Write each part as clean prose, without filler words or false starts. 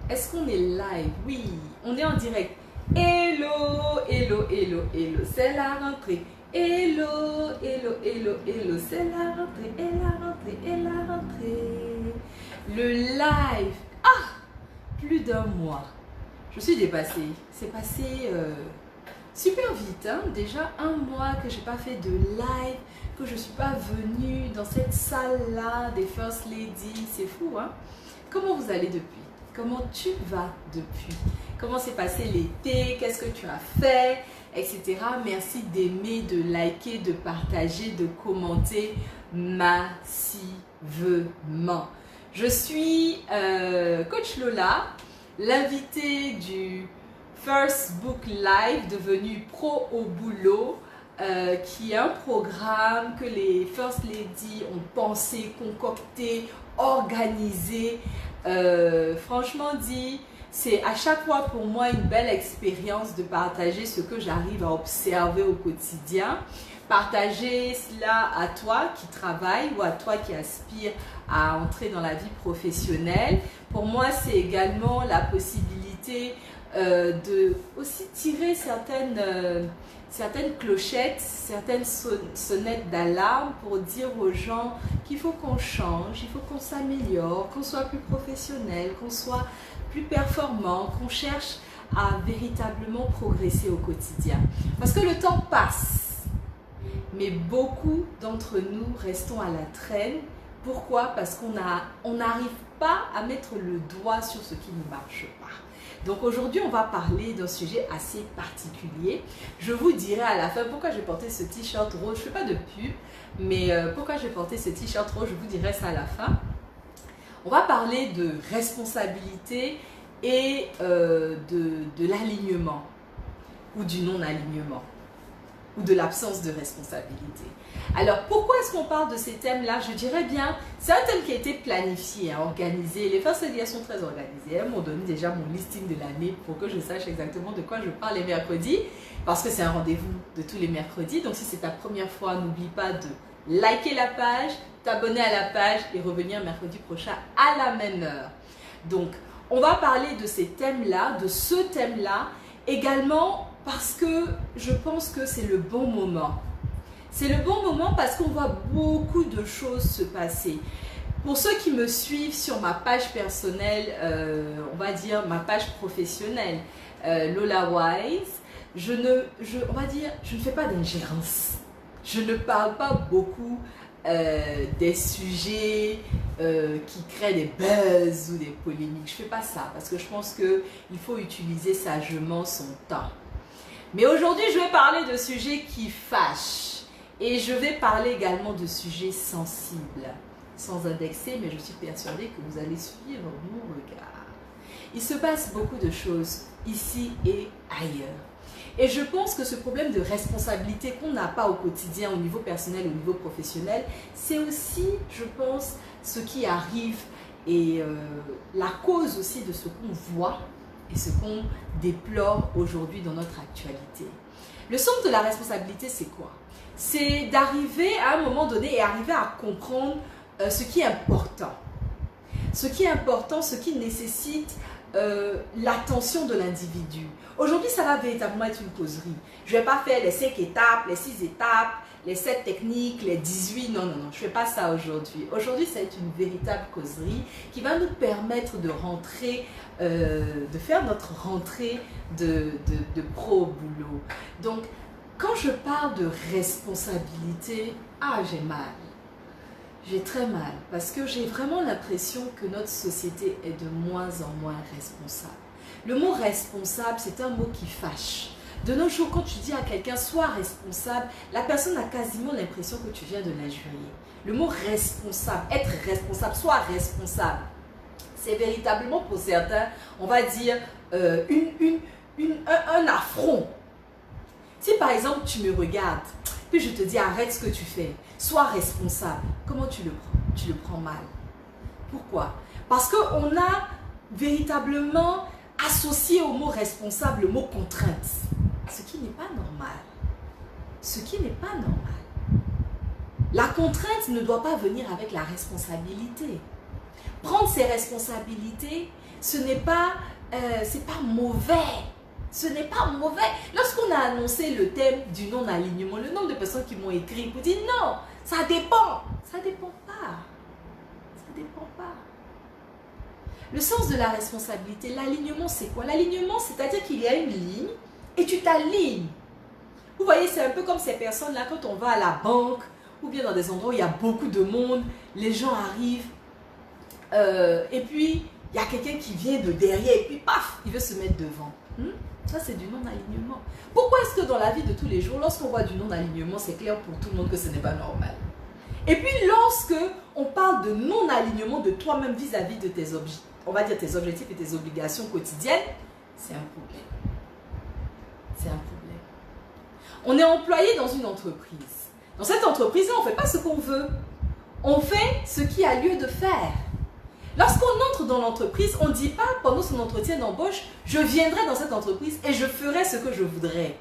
Est-ce qu'on est live? Oui, on est en direct. Hello, hello, hello, hello, c'est la rentrée. Hello, hello, hello, hello, c'est la rentrée, et la rentrée, et la rentrée. Le live. Ah, plus d'un mois. Je suis dépassée. C'est passé super vite, hein? Déjà un mois que j'ai pas fait de live, que je suis pas venue dans cette salle-là des First Lady. C'est fou, hein? Comment vous allez depuis? Comment tu vas depuis? Comment s'est passé l'été? Qu'est-ce que tu as fait? Etc. Merci d'aimer, de liker, de partager, de commenter massivement. Je suis Coach Lola, l'invitée du First Book Live devenu Pro au boulot, qui est un programme que les First Lady ont pensé, concocté, organisé. Franchement dit, c'est à chaque fois pour moi une belle expérience de partager ce que j'arrive à observer au quotidien. Partager cela à toi qui travaille ou à toi qui aspire à entrer dans la vie professionnelle. Pour moi, c'est également la possibilité de aussi tirer certaines clochettes, certaines sonnettes d'alarme pour dire aux gens qu'il faut qu'on change, il faut qu'on s'améliore, qu'on soit plus professionnel, qu'on soit plus performant, qu'on cherche à véritablement progresser au quotidien. Parce que le temps passe, mais beaucoup d'entre nous restons à la traîne. Pourquoi? Parce qu'on n'arrive pas à mettre le doigt sur ce qui ne marche pas. Donc aujourd'hui, on va parler d'un sujet assez particulier. Je vous dirai à la fin pourquoi j'ai porté ce t-shirt rose. Je ne fais pas de pub, mais pourquoi j'ai porté ce t-shirt rose, je vous dirai ça à la fin. On va parler de responsabilité et de l'alignement ou du non-alignement ou de l'absence de responsabilité. Alors, pourquoi est-ce qu'on parle de ces thèmes-là? Je dirais bien, c'est un thème qui a été planifié, organisé. Les First Lady sont très organisées. Elles m'ont donné déjà mon listing de l'année pour que je sache exactement de quoi je parle les mercredis, parce que c'est un rendez-vous de tous les mercredis. Donc, si c'est ta première fois, n'oublie pas de liker la page, t'abonner à la page et revenir mercredi prochain à la même heure. Donc, on va parler de ces thèmes-là, de ce thème-là, également parce que je pense que c'est le bon moment. C'est le bon moment parce qu'on voit beaucoup de choses se passer. Pour ceux qui me suivent sur ma page personnelle, on va dire ma page professionnelle, Lola Wise, je ne fais pas d'ingérence. Je ne parle pas beaucoup des sujets qui créent des buzz ou des polémiques. Je ne fais pas ça parce que je pense qu'il faut utiliser sagement son temps. Mais aujourd'hui, je vais parler de sujets qui fâchent et je vais parler également de sujets sensibles, sans indexer, mais je suis persuadée que vous allez suivre mon regard. Il se passe beaucoup de choses ici et ailleurs. Et je pense que ce problème de responsabilité qu'on n'a pas au quotidien, au niveau personnel, au niveau professionnel, c'est aussi, je pense, ce qui arrive et la cause aussi de ce qu'on voit et ce qu'on déplore aujourd'hui dans notre actualité. Le somme de la responsabilité, c'est quoi? C'est d'arriver à un moment donné et arriver à comprendre ce qui est important. Ce qui est important, ce qui nécessite l'attention de l'individu. Aujourd'hui, ça va véritablement être une causerie. Je ne vais pas faire les 5 étapes, les 6 étapes, les 7 techniques, les 18. Non, je ne fais pas ça aujourd'hui. Aujourd'hui, ça va être une véritable causerie qui va nous permettre de rentrer, de faire notre rentrée de pro au boulot. Donc, quand je parle de responsabilité, j'ai mal. J'ai très mal parce que j'ai vraiment l'impression que notre société est de moins en moins responsable. Le mot responsable, c'est un mot qui fâche. De nos jours, quand tu dis à quelqu'un « sois responsable », la personne a quasiment l'impression que tu viens de l'injurier. Le mot responsable, être responsable, sois responsable, c'est véritablement pour certains, on va dire, un affront. Si par exemple tu me regardes, puis je te dis arrête ce que tu fais, sois responsable, comment tu le prends? Tu le prends mal. Pourquoi? Parce qu'on a véritablement associé au mot responsable le mot contrainte, ce qui n'est pas normal. Ce qui n'est pas normal. La contrainte ne doit pas venir avec la responsabilité. Prendre ses responsabilités, c'est pas mauvais. Ce n'est pas mauvais. Lorsqu'on a annoncé le thème du non-alignement, le nombre de personnes qui m'ont écrit pour dire non, ça dépend. Ça dépend pas. Ça dépend pas. Le sens de la responsabilité, l'alignement, c'est quoi? L'alignement, c'est-à-dire qu'il y a une ligne et tu t'alignes. Vous voyez, c'est un peu comme ces personnes-là, quand on va à la banque ou bien dans des endroits où il y a beaucoup de monde, les gens arrivent et puis il y a quelqu'un qui vient de derrière et puis paf, il veut se mettre devant. Ça, c'est du non-alignement. Pourquoi est-ce que dans la vie de tous les jours, lorsqu'on voit du non-alignement, c'est clair pour tout le monde que ce n'est pas normal? Et puis, lorsque on parle de non-alignement de toi-même vis-à-vis de tes objectifs, on va dire tes objectifs et tes obligations quotidiennes, c'est un problème. C'est un problème. On est employé dans une entreprise. Dans cette entreprise-là, on ne fait pas ce qu'on veut. On fait ce qu'il y a lieu de faire. Lorsqu'on entre dans l'entreprise, on ne dit pas pendant son entretien d'embauche, je viendrai dans cette entreprise et je ferai ce que je voudrais.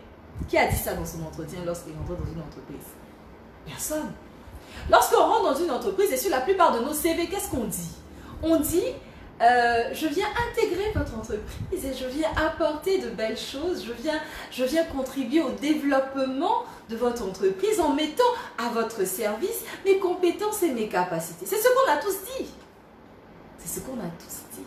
Qui a dit ça dans son entretien lorsqu'il entre dans une entreprise? Personne. Lorsqu'on rentre dans une entreprise et sur la plupart de nos CV, qu'est-ce qu'on dit? On dit, je viens intégrer votre entreprise et je viens apporter de belles choses, je viens contribuer au développement de votre entreprise en mettant à votre service mes compétences et mes capacités. C'est ce qu'on a tous dit. C'est ce qu'on a tous dit.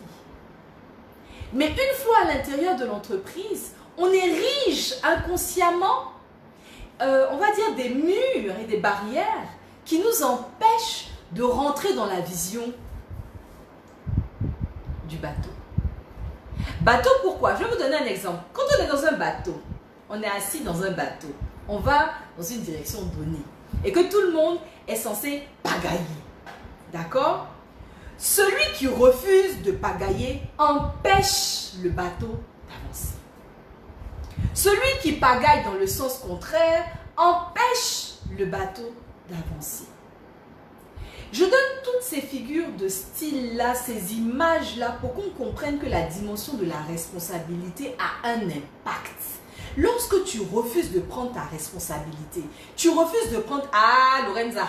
Mais une fois à l'intérieur de l'entreprise, on érige inconsciemment, on va dire des murs et des barrières qui nous empêchent de rentrer dans la vision du bateau. Bateau, pourquoi? Je vais vous donner un exemple. Quand on est dans un bateau, on est assis dans un bateau, on va dans une direction donnée et que tout le monde est censé pagailler. D'accord? Celui qui refuse de pagayer empêche le bateau d'avancer. Celui qui pagaille dans le sens contraire empêche le bateau d'avancer. Je donne toutes ces figures de style-là, ces images-là pour qu'on comprenne que la dimension de la responsabilité a un impact. Lorsque tu refuses de prendre ta responsabilité, tu refuses de prendre... Ah, Lorenza,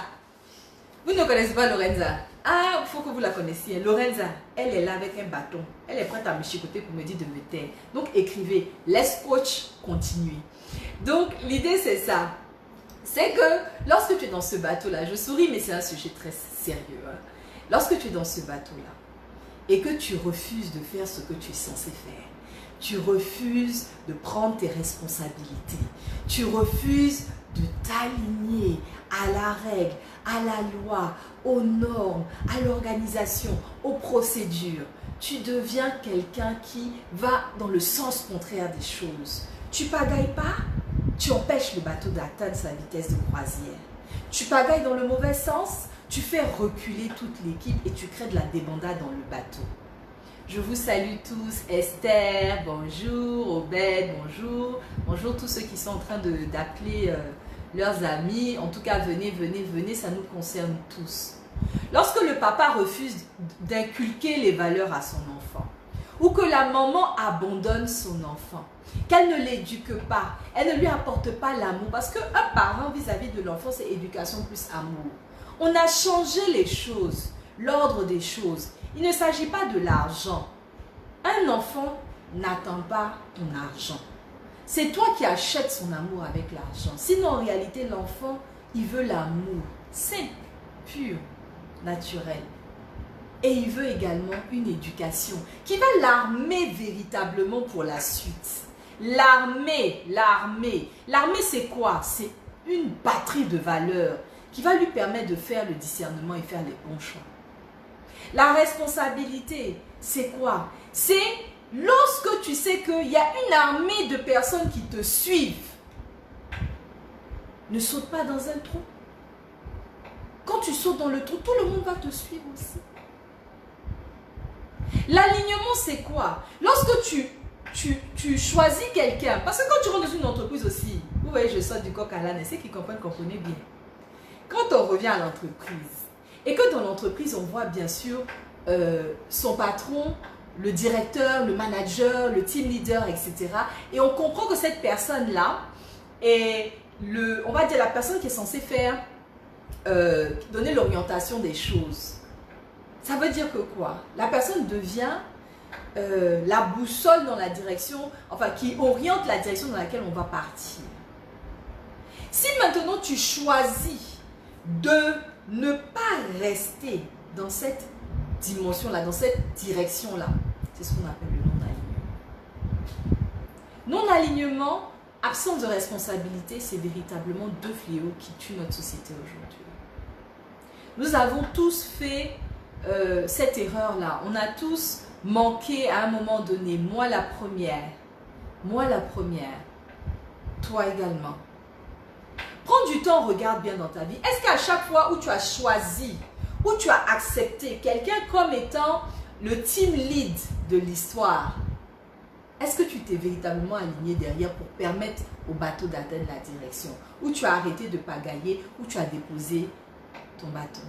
vous ne connaissez pas Lorenza? Ah, il faut que vous la connaissiez. Lorenza, elle est là avec un bâton. Elle est prête à me chicoter pour me dire de me taire. Donc, écrivez. Laisse coach continuer. Donc, l'idée, c'est ça. C'est que lorsque tu es dans ce bateau-là, je souris, mais c'est un sujet très sérieux. Hein. Lorsque tu es dans ce bateau-là et que tu refuses de faire ce que tu es censé faire, tu refuses de prendre tes responsabilités, tu refuses de t'aligner à la règle, à la loi, aux normes, à l'organisation, aux procédures. Tu deviens quelqu'un qui va dans le sens contraire des choses. Tu pagailles pas, tu empêches le bateau d'atteindre sa vitesse de croisière. Tu pagailles dans le mauvais sens, tu fais reculer toute l'équipe et tu crées de la débandade dans le bateau. Je vous salue tous. Esther, bonjour. Obed, bonjour. Bonjour tous ceux qui sont en train d'appeler leurs amis. En tout cas, venez, venez, venez, ça nous concerne tous. Lorsque le papa refuse d'inculquer les valeurs à son enfant, ou que la maman abandonne son enfant, qu'elle ne l'éduque pas, elle ne lui apporte pas l'amour, parce qu'un parent vis-à-vis de l'enfant, c'est éducation plus amour. On a changé les choses, l'ordre des choses. Il ne s'agit pas de l'argent. Un enfant n'attend pas ton argent. C'est toi qui achètes son amour avec l'argent. Sinon, en réalité, l'enfant, il veut l'amour simple, pur, naturel. Et il veut également une éducation qui va l'armer véritablement pour la suite. L'armer. L'armer, c'est quoi? C'est une batterie de valeurs qui va lui permettre de faire le discernement et faire les bons choix. La responsabilité, c'est quoi? C'est lorsque tu sais qu'il y a une armée de personnes qui te suivent. Ne saute pas dans un trou. Quand tu sautes dans le trou, tout le monde va te suivre aussi. L'alignement, c'est quoi? Lorsque tu choisis quelqu'un, parce que quand tu rentres dans une entreprise aussi, vous voyez, je sors du coq à l'âne, et ceux qui comprennent, comprenez bien. Quand on revient à l'entreprise, et que dans l'entreprise, on voit bien sûr son patron, le directeur, le manager, le team leader, etc. Et on comprend que cette personne-là est, on va dire, la personne qui est censée faire, donner l'orientation des choses. Ça veut dire que quoi? La personne devient la boussole dans la direction, enfin qui oriente la direction dans laquelle on va partir. Si maintenant tu choisis de ne pas rester dans cette dimension-là, dans cette direction-là, c'est ce qu'on appelle le non-alignement. Non-alignement, absence de responsabilité, c'est véritablement deux fléaux qui tuent notre société aujourd'hui. Nous avons tous fait cette erreur-là. On a tous manqué à un moment donné. Moi la première. Moi la première. Toi également. Prends du temps, regarde bien dans ta vie. Est-ce qu'à chaque fois où tu as choisi, où tu as accepté quelqu'un comme étant le team lead de l'histoire, est-ce que tu t'es véritablement aligné derrière pour permettre au bateau d'atteindre la direction? Ou tu as arrêté de pagailler, ou tu as déposé ton bâton?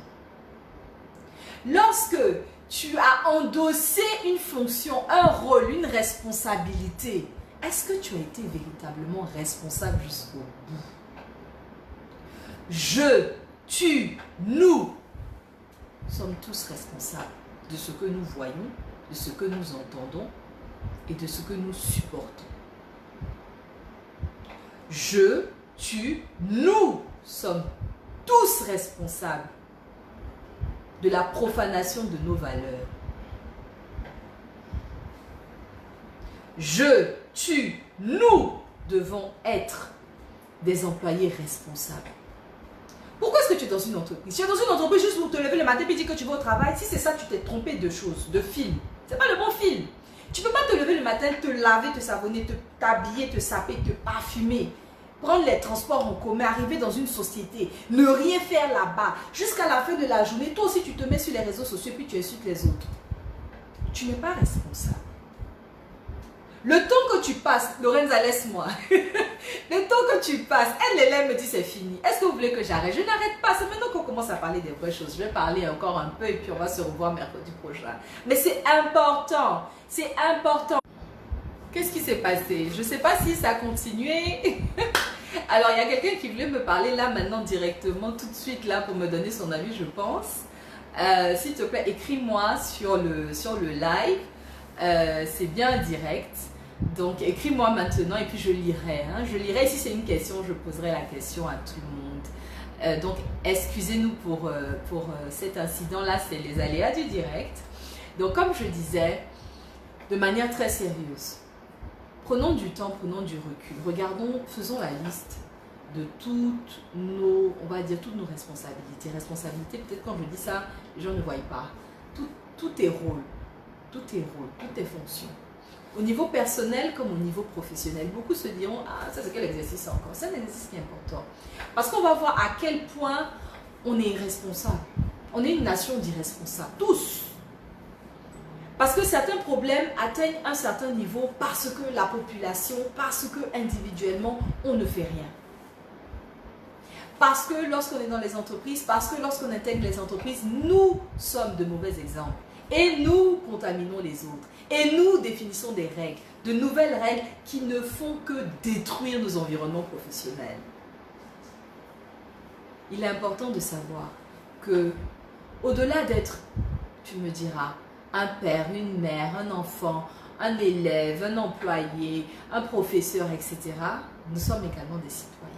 Lorsque tu as endossé une fonction, un rôle, une responsabilité, est-ce que tu as été véritablement responsable jusqu'au bout? Je, tu, nous sommes tous responsables de ce que nous voyons, de ce que nous entendons et de ce que nous supportons. Je, tu, nous sommes tous responsables de la profanation de nos valeurs. Je, tu, nous devons être des employés responsables. Pourquoi est-ce que tu es dans une entreprise? Tu es dans une entreprise juste pour te lever le matin et dire que tu vas au travail. Si c'est ça, tu t'es trompé de choses, de film. Ce n'est pas le bon film. Tu ne peux pas te lever le matin, te laver, te savonner, t'habiller, te saper, te parfumer, prendre les transports en commun, arriver dans une société, ne rien faire là-bas. Jusqu'à la fin de la journée, toi aussi tu te mets sur les réseaux sociaux et puis tu insultes les autres. Tu n'es pas responsable. Le temps que tu passes, Lorenza, laisse-moi. Le temps que tu passes, elle me dit c'est fini. Est-ce que vous voulez que j'arrête? Je n'arrête pas. C'est maintenant qu'on commence à parler des vraies choses. Je vais parler encore un peu et puis on va se revoir mercredi prochain. Mais c'est important. C'est important. Qu'est-ce qui s'est passé? Je ne sais pas si ça a continué. Alors, il y a quelqu'un qui voulait me parler là maintenant directement, tout de suite là pour me donner son avis, je pense. S'il te plaît, écris-moi sur le live. C'est bien direct. Donc, écris-moi maintenant et puis je lirai. Hein. Je lirai. Si c'est une question, je poserai la question à tout le monde. Donc, excusez-nous pour cet incident-là. C'est les aléas du direct. Donc, comme je disais, de manière très sérieuse, prenons du temps, prenons du recul. Regardons, faisons la liste de toutes nos, on va dire, toutes nos responsabilités. Responsabilités, peut-être quand je dis ça, les gens ne voient pas. Tous tes rôles, toutes tes fonctions. Au niveau personnel comme au niveau professionnel, beaucoup se diront, ah, ça c'est quel exercice encore? C'est un exercice qui est important. Parce qu'on va voir à quel point on est irresponsable. On est une nation d'irresponsables, tous. Parce que certains problèmes atteignent un certain niveau parce que la population, parce que individuellement, on ne fait rien. Parce que lorsqu'on est dans les entreprises, parce que lorsqu'on intègre les entreprises, nous sommes de mauvais exemples. Et nous contaminons les autres. Et nous définissons des règles, de nouvelles règles qui ne font que détruire nos environnements professionnels. Il est important de savoir que, au-delà d'être, tu me diras, un père, une mère, un enfant, un élève, un employé, un professeur, etc., nous sommes également des citoyens.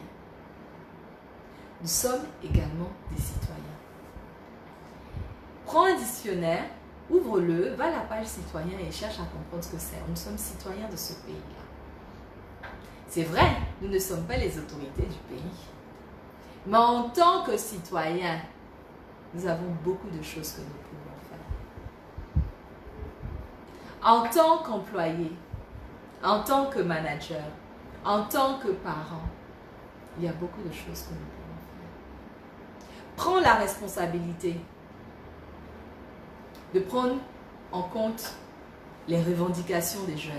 Nous sommes également des citoyens. Prends un dictionnaire, ouvre-le, va à la page citoyen et cherche à comprendre ce que c'est. Nous sommes citoyens de ce pays-là. C'est vrai, nous ne sommes pas les autorités du pays. Mais en tant que citoyens, nous avons beaucoup de choses que nous pouvons faire. En tant qu'employé, en tant que manager, en tant que parent, il y a beaucoup de choses que nous pouvons faire. Prends la responsabilité de prendre en compte les revendications des jeunes.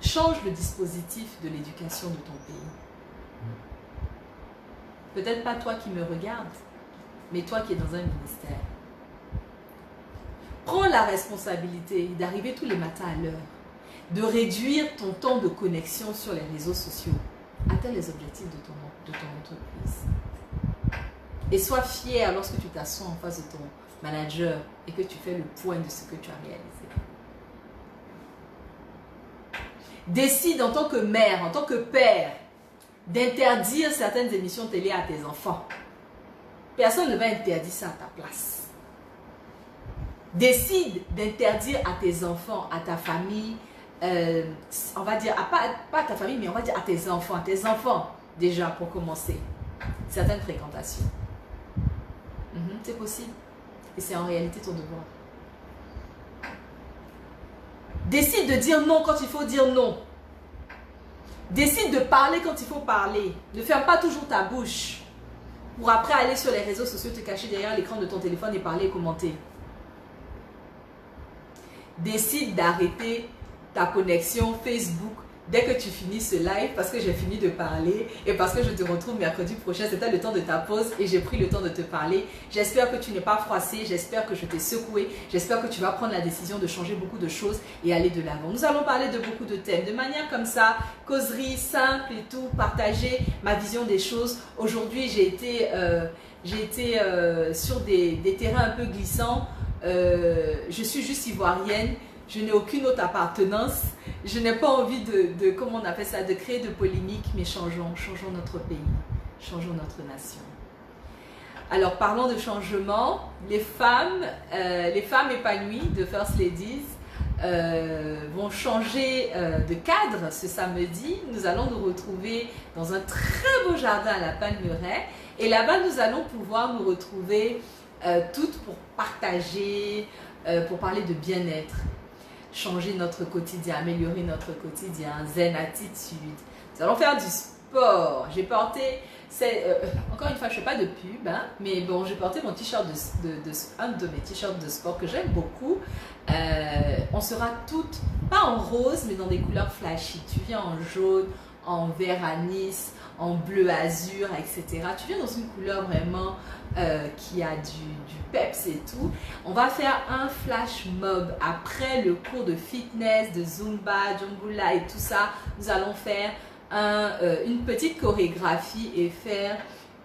Change le dispositif de l'éducation de ton pays. Peut-être pas toi qui me regardes, mais toi qui es dans un ministère. Prends la responsabilité d'arriver tous les matins à l'heure, de réduire ton temps de connexion sur les réseaux sociaux. Atteins les objectifs de ton entreprise. Et sois fier lorsque tu t'assois en face de ton manager et que tu fais le point de ce que tu as réalisé. Décide en tant que mère, en tant que père, d'interdire certaines émissions télé à tes enfants. Personne ne va interdire ça à ta place. Décide d'interdire à tes enfants, à ta famille, on va dire, pas à ta famille, mais on va dire à tes enfants déjà pour commencer, certaines fréquentations. C'est possible et c'est en réalité ton devoir. Décide de dire non quand il faut dire non. Décide de parler quand il faut parler. Ne ferme pas toujours ta bouche pour après aller sur les réseaux sociaux, te cacher derrière l'écran de ton téléphone et parler et commenter. Décide d'arrêter ta connexion Facebook dès que tu finis ce live parce que j'ai fini de parler et parce que je te retrouve mercredi prochain. C'était le temps de ta pause et j'ai pris le temps de te parler. J'espère que tu n'es pas froissé, j'espère que je t'ai secoué, j'espère que tu vas prendre la décision de changer beaucoup de choses et aller de l'avant. Nous allons parler de beaucoup de thèmes, de manière comme ça, causerie simple et tout, partager ma vision des choses. Aujourd'hui, j'ai été sur des terrains un peu glissants. Je suis juste ivoirienne. Je n'ai aucune autre appartenance. Je n'ai pas envie comment on appelle ça, de créer de polémique, mais changeons notre pays, changeons notre nation. Alors, parlons de changement. Les femmes épanouies de First Ladies vont changer de cadre ce samedi. Nous allons nous retrouver dans un très beau jardin à la Palmeraie. Et là-bas, nous allons pouvoir nous retrouver toutes pour partager, pour parler de bien-être. Changer notre quotidien, améliorer notre quotidien, zen attitude. Nous allons faire du sport. J'ai porté, encore une fois, je ne fais pas de pub, hein, mais bon, j'ai porté mon t-shirt un de mes t-shirts de sport que j'aime beaucoup. On sera toutes, pas en rose, mais dans des couleurs flashy. Tu viens en jaune, en vert anis, en bleu azur, etc. Tu viens dans une couleur vraiment qui a du peps et tout. On va faire un flash mob après le cours de fitness, de Zumba, Djambula et tout ça. Nous allons faire une petite chorégraphie et faire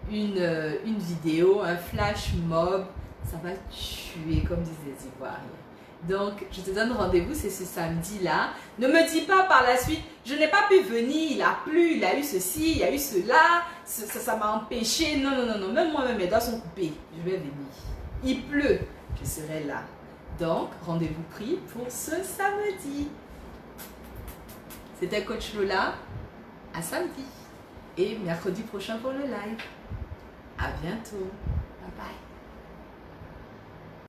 une vidéo, un flash mob. Ça va tuer, comme disent les Ivoiriens. Donc, je te donne rendez-vous, c'est ce samedi-là. Ne me dis pas par la suite, je n'ai pas pu venir, il a plu, il a eu ceci, il y a eu cela, ça m'a empêché. Non, non, non, non, même moi-même, mes doigts sont coupés. Je vais venir. Il pleut, je serai là. Donc, rendez-vous pris pour ce samedi. C'était Coach Lola, à samedi. Et mercredi prochain pour le live. À bientôt.